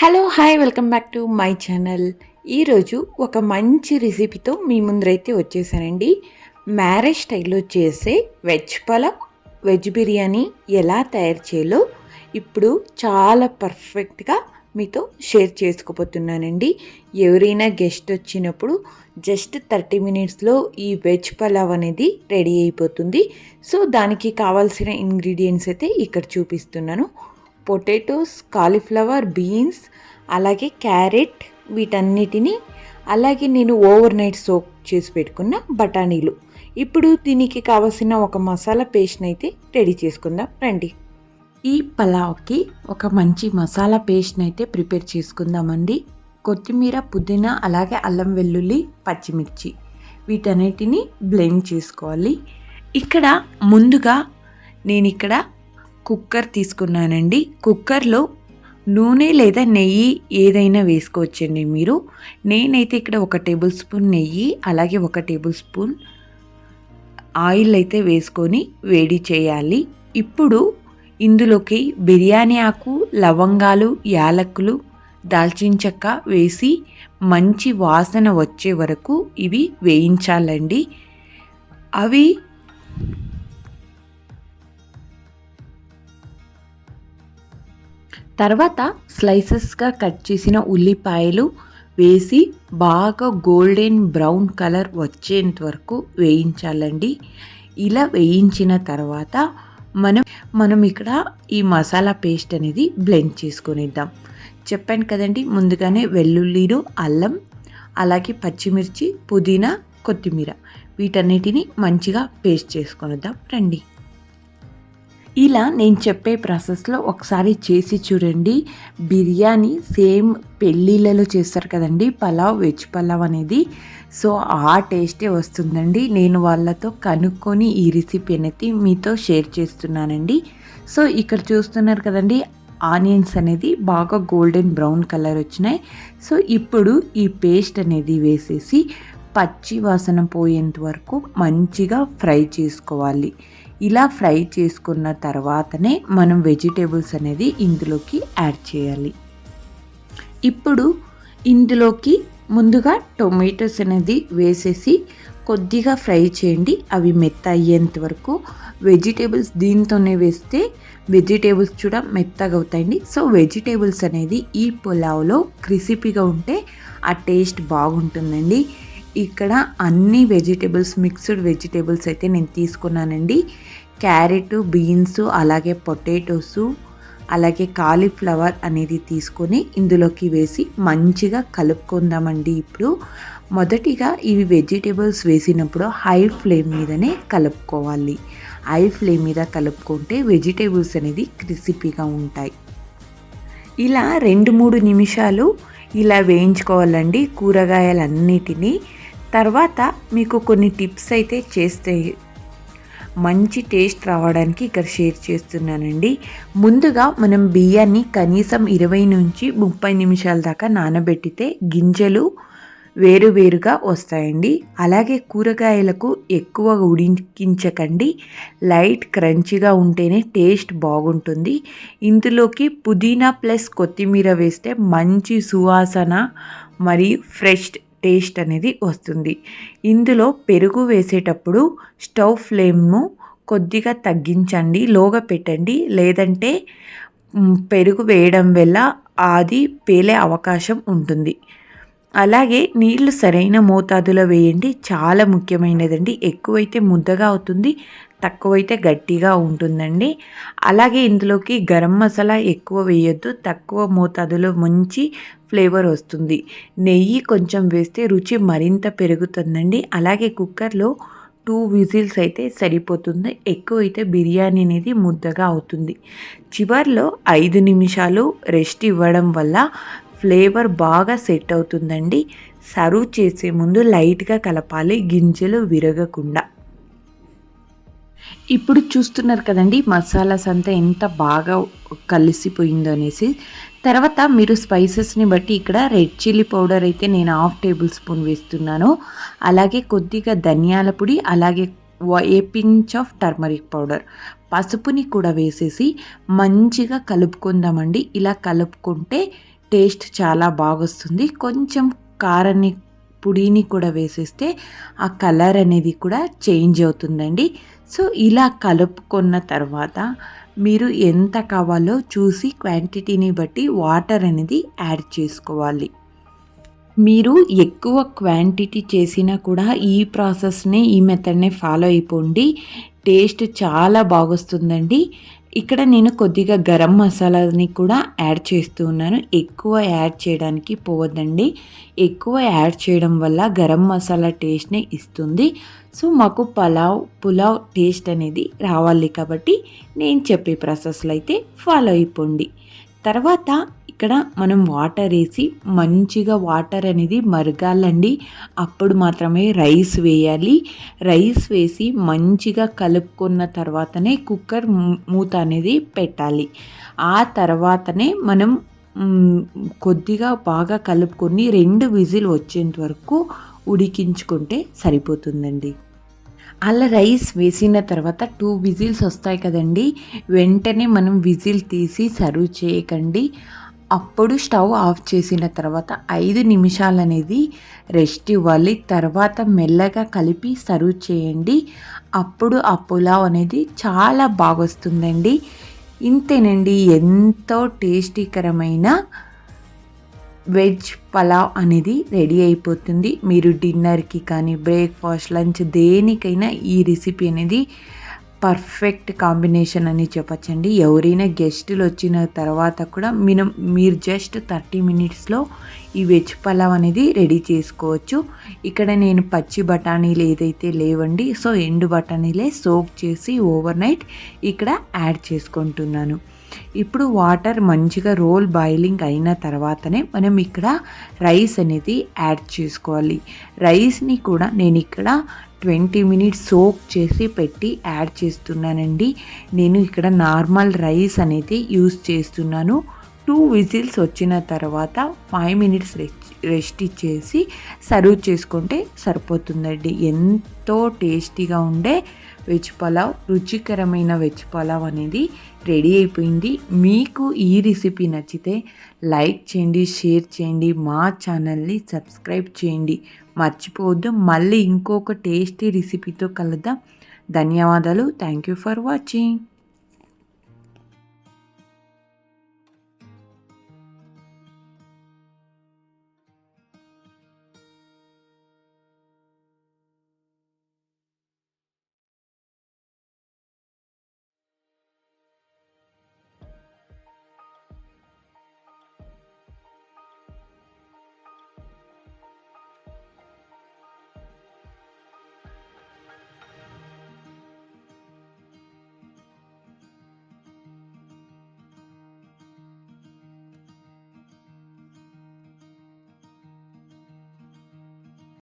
Hello hi welcome back to my channel. ఈరోజు ఒక మంచి రెసిపీతో మీ ముందరైతే వచ్చేసానండి. మ్యారేజ్ స్టైల్లో చేసే వెజ్ బిర్యానీ ఎలా తయారు చేయాలో ఇప్పుడు చాలా పర్ఫెక్ట్గా మీతో షేర్ చేసుకోబోతున్నానండి. ఎవరైనా గెస్ట్ వచ్చినప్పుడు జస్ట్ 30 మినిట్స్లో ఈ వెజ్ పలావ్ అనేది రెడీ అయిపోతుంది. సో దానికి కావాల్సిన ఇంగ్రీడియంట్స్ అయితే ఇక్కడ చూపిస్తున్నాను. పొటాటోస్, కాలీఫ్లవర్, బీన్స్, అలాగే క్యారెట్, వీటన్నిటిని, అలాగే నేను ఓవర్ నైట్ సోక్ చేసి పెట్టుకున్న బఠానీలు. ఇప్పుడు దీనికి కావాల్సిన ఒక మసాలా పేస్ట్ని అయితే రెడీ చేసుకుందాం రండి. ఈ పలావ్కి ఒక మంచి మసాలా పేస్ట్ని అయితే ప్రిపేర్ చేసుకుందామండి. కొత్తిమీర, పుదీనా, అలాగే అల్లం వెల్లుల్లి, పచ్చిమిర్చి వీటన్నిటిని బ్లెండ్ చేసుకోవాలి. ఇక్కడ ముందుగా నేను కుక్కర్ తీసుకున్నానండి. కుక్కర్లో నూనె లేదా నెయ్యి ఏదైనా వేసుకోవచ్చండి మీరు. నేనైతే ఇక్కడ 1 టేబుల్ స్పూన్ నెయ్యి, అలాగే 1 టేబుల్ స్పూన్ ఆయిల్ అయితే వేసుకొని వేడి చేయాలి. ఇప్పుడు ఇందులోకి బిర్యానీ ఆకు, లవంగాలు, యాలకులు, దాల్చిన చెక్క వేసి మంచి వాసన వచ్చే వరకు ఇవి వేయించాలండి. అవి తర్వాత స్లైసెస్గా కట్ చేసిన ఉల్లిపాయలు వేసి బాగా గోల్డెన్ బ్రౌన్ కలర్ వచ్చేంత వరకు వేయించాలండి. ఇలా వేయించిన తర్వాత మనం ఇక్కడ ఈ మసాలా పేస్ట్ అనేది బ్లెండ్ చేసుకొనిద్దాం. చెప్పాను కదండి ముందుగానే, వెల్లుల్లిలు, అల్లం, అలాగే పచ్చిమిర్చి, పుదీనా, కొత్తిమీర వీటన్నిటిని మంచిగా పేస్ట్ చేసుకొనిద్దాం రండి. ఇలా నేను చెప్పే ప్రాసెస్లో ఒకసారి చేసి చూడండి. బిర్యానీ సేమ్ పెళ్ళిళ్ళలో చేస్తారు కదండి వెజ్ పలావ్ అనేది, సో ఆ టేస్టే వస్తుందండి. నేను వాళ్ళతో కనుక్కొని ఈ రెసిపీ అనేది మీతో షేర్ చేస్తున్నానండి. సో ఇక్కడ చూస్తున్నారు కదండి, ఆనియన్స్ అనేది బాగా గోల్డెన్ బ్రౌన్ కలర్ వచ్చినాయి. సో ఇప్పుడు ఈ పేస్ట్ అనేది వేసేసి పచ్చి వాసన పోయేంత వరకు మంచిగా ఫ్రై చేసుకోవాలి. ఇలా ఫ్రై చేసుకున్న తర్వాతనే మనం వెజిటేబుల్స్ అనేది ఇందులోకి యాడ్ చేయాలి. ఇప్పుడు ఇందులోకి ముందుగా టొమాటోస్ అనేది వేసేసి కొద్దిగా ఫ్రై చేయండి, అవి మెత్త అయ్యేంత వరకు. వెజిటేబుల్స్ దీంతోనే వేస్తే వెజిటేబుల్స్ కూడా మెత్తగా అవుతాయండి. సో వెజిటేబుల్స్ అనేది ఈ పులావ్లో క్రిసిపీగా ఉంటే ఆ టేస్ట్ బాగుంటుందండి. ఇక్కడ అన్ని వెజిటేబుల్స్, మిక్స్డ్ వెజిటేబుల్స్ అయితే నేను తీసుకున్నానండి. క్యారెట్, బీన్స్, అలాగే పొటాటోసు, అలాగే కాలీఫ్లవర్ అనేది తీసుకొని ఇందులోకి వేసి మంచిగా కలుపుకుందామండి. ఇప్పుడు మొదటిగా ఇవి వెజిటేబుల్స్ వేసినప్పుడు హై ఫ్లేమ్ మీదనే కలుపుకోవాలి. హై ఫ్లేమ్ మీద కలుపుకుంటే వెజిటేబుల్స్ అనేది క్రిసిపీగా ఉంటాయి. ఇలా 2-3 నిమిషాలు ఇలా వేయించుకోవాలండి కూరగాయలన్నిటినీ. తర్వాత మీకు కొన్ని టిప్స్ అయితే చేస్తే మంచి టేస్ట్ రావడానికి ఇక్కడ షేర్ చేస్తున్నానండి. ముందుగా మనం బియ్యాన్ని కనీసం 20 నుంచి 30 నిమిషాల దాకా నానబెట్టితే గింజలు వేరువేరుగా వస్తాయండి. అలాగే కూరగాయలకు ఎక్కువ ఉడికించకండి, లైట్ క్రంచిగా ఉంటేనే టేస్ట్ బాగుంటుంది. ఇందులోకి పుదీనా ప్లస్ కొత్తిమీర వేస్తే మంచి సువాసన మరియు ఫ్రెష్ టేస్ట్ అనేది వస్తుంది. ఇందులో పెరుగు వేసేటప్పుడు స్టవ్ ఫ్లేమ్ను కొద్దిగా తగ్గించండి, లోగా పెట్టండి, లేదంటే పెరుగు వేయడం వల్ల అది పేలే అవకాశం ఉంటుంది. అలాగే నీళ్లు సరైన మోతాదులో వేయండి, చాలా ముఖ్యమైనదండి. ఎక్కువైతే ముద్దగా అవుతుంది, తక్కువైతే గట్టిగా ఉంటుందండి. అలాగే ఇందులోకి గరం మసాలా ఎక్కువ వేయొద్దు, తక్కువ మోతాదులో మంచి ఫ్లేవర్ వస్తుంది. నెయ్యి కొంచెం వేస్తే రుచి మరింత పెరుగుతుందండి. అలాగే కుక్కర్లో 2 విజిల్స్ అయితే సరిపోతుంది, ఎక్కువైతే బిర్యానీ అనేది ముద్దగా అవుతుంది. చివర్లో 5 నిమిషాలు రెస్ట్ ఇవ్వడం వల్ల ఫ్లేవర్ బాగా సెట్ అవుతుందండి. సర్వ్ చేసే ముందు లైట్గా కలపాలి, గింజలు విరగకుండా. ఇప్పుడు చూస్తున్నారు కదండి మసాలాస్ అంతా ఎంత బాగా కలిసిపోయిందో అనేసి. తర్వాత మీరు స్పైసెస్ని బట్టి ఇక్కడ రెడ్ చిల్లీ పౌడర్ అయితే నేను 1/2 టేబుల్ స్పూన్ వేస్తున్నాను. అలాగే కొద్దిగా ధనియాల పొడి, అలాగే ఏ పించ్ ఆఫ్ టర్మరిక్ పౌడర్, పసుపుని కూడా వేసేసి మంచిగా కలుపుకుందామండి. ఇలా కలుపుకుంటే టేస్ట్ చాలా బాగొస్తుంది. కొంచెం కారాన్ని పొడిని కూడా వేసేస్తే ఆ కలర్ అనేది కూడా చేంజ్ అవుతుందండి. సో ఇలా కలుపుకున్న తర్వాత మీరు ఎంత కావాలో చూసి క్వాంటిటీని బట్టి వాటర్ అనేది యాడ్ చేసుకోవాలి. మీరు ఎక్కువ క్వాంటిటీ చేసినా కూడా ఈ ప్రాసెస్‌ని, ఈ మెథడ్‌నే ఫాలో అయిపోండి. టేస్ట్ చాలా బాగొస్తుందండి. ఇక్కడ నేను కొద్దిగా గరం మసాలాని కూడా యాడ్ చేస్తూ ఉన్నాను. ఎక్కువ యాడ్ చేయడానికి పోవద్దండి. ఎక్కువ యాడ్ చేయడం వల్ల గరం మసాలా టేస్ట్‌ని ఇస్తుంది. సో, మాకు పులావ్ టేస్ట్ అనేది రావాలి కాబట్టి నేను చెప్పే ప్రాసెస్‌లో అయితే ఫాలో అయిపోండి. తర్వాత ఇక్కడ మనం వాటర్ వేసి మంచిగా వాటర్ అనేది మరగాలండి. అప్పుడు మాత్రమే రైస్ వేయాలి. రైస్ వేసి మంచిగా కలుపుకున్న తర్వాతనే కుక్కర్ మూత అనేది పెట్టాలి. ఆ తర్వాతనే మనం కొద్దిగా బాగా కలుపుకొని 2 విజిల్ వచ్చేంత వరకు ఉడికించుకుంటే సరిపోతుందండి. అలా రైస్ వేసిన తర్వాత 2 విజిల్స్ వస్తాయి కదండీ! వెంటనే మనం విజిల్ తీసి సర్వ్ చేయకండి. అప్పుడు స్టవ్ ఆఫ్ చేసిన తర్వాత 5 నిమిషాలనేది రెస్ట్ ఇవ్వాలి. తర్వాత మెల్లగా కలిపి సర్వ్ చేయండి. అప్పుడు ఆ పులావ్ అనేది చాలా బాగొస్తుందండి. ఇంతేనండి, ఎంతో టేస్టీకరమైన వెజ్ పలావ్ అనేది రెడీ అయిపోతుంది. మీరు డిన్నర్‌కి కానీ, బ్రేక్‌ఫాస్ట్, లంచ్ దేనికైనా ఈ రెసిపీ అనేది పర్ఫెక్ట్ కాంబినేషన్ అని చెప్పొచ్చండి. ఎవరైనా గెస్టులు వచ్చిన తర్వాత కూడా మీరు జస్ట్ 30 మినిట్స్‌లో ఈ వెజ్ పలావ్ అనేది రెడీ చేసుకోవచ్చు. ఇక్కడ నేను పచ్చి బఠానీలు ఏదైతే లేవండి, సో ఎండు బఠానీలే సోక్ చేసి ఓవర్ నైట్ ఇక్కడ యాడ్ చేసుకుంటున్నాను. ఇప్పుడు వాటర్ మంచిగా బాయిలింగ్ అయిన తర్వాతనే మనం ఇక్కడ రైస్ అనేది యాడ్ చేసుకోవాలి. రైస్ని కూడా నేను ఇక్కడ 20 మినిట్స్ సోక్ చేసి పెట్టి యాడ్ చేస్తున్నానండి. నేను ఇక్కడ నార్మల్ రైస్ అనేది యూస్ చేస్తున్నాను. 2 విజిల్స్ వచ్చిన తర్వాత 5 మినిట్స్ రెస్ట్ ఇచ్చేసి సర్వ్ చేసుకుంటే సరిపోతుందండి. ఎంతో టేస్టీగా ఉండే వెజ్ పలావ్, రుచికరమైన వెజ్ పలావ్ అనేది రెడీ అయిపోయింది. మీకు ఈ రెసిపీ నచ్చితే లైక్ చేయండి, షేర్ చేయండి, మా ఛానల్ని సబ్స్క్రైబ్ చేయండి. మర్చిపోవద్దు. మళ్ళీ ఇంకొక టేస్టీ రెసిపీతో కలుద్దాం. ధన్యవాదాలు. Thank you for watching.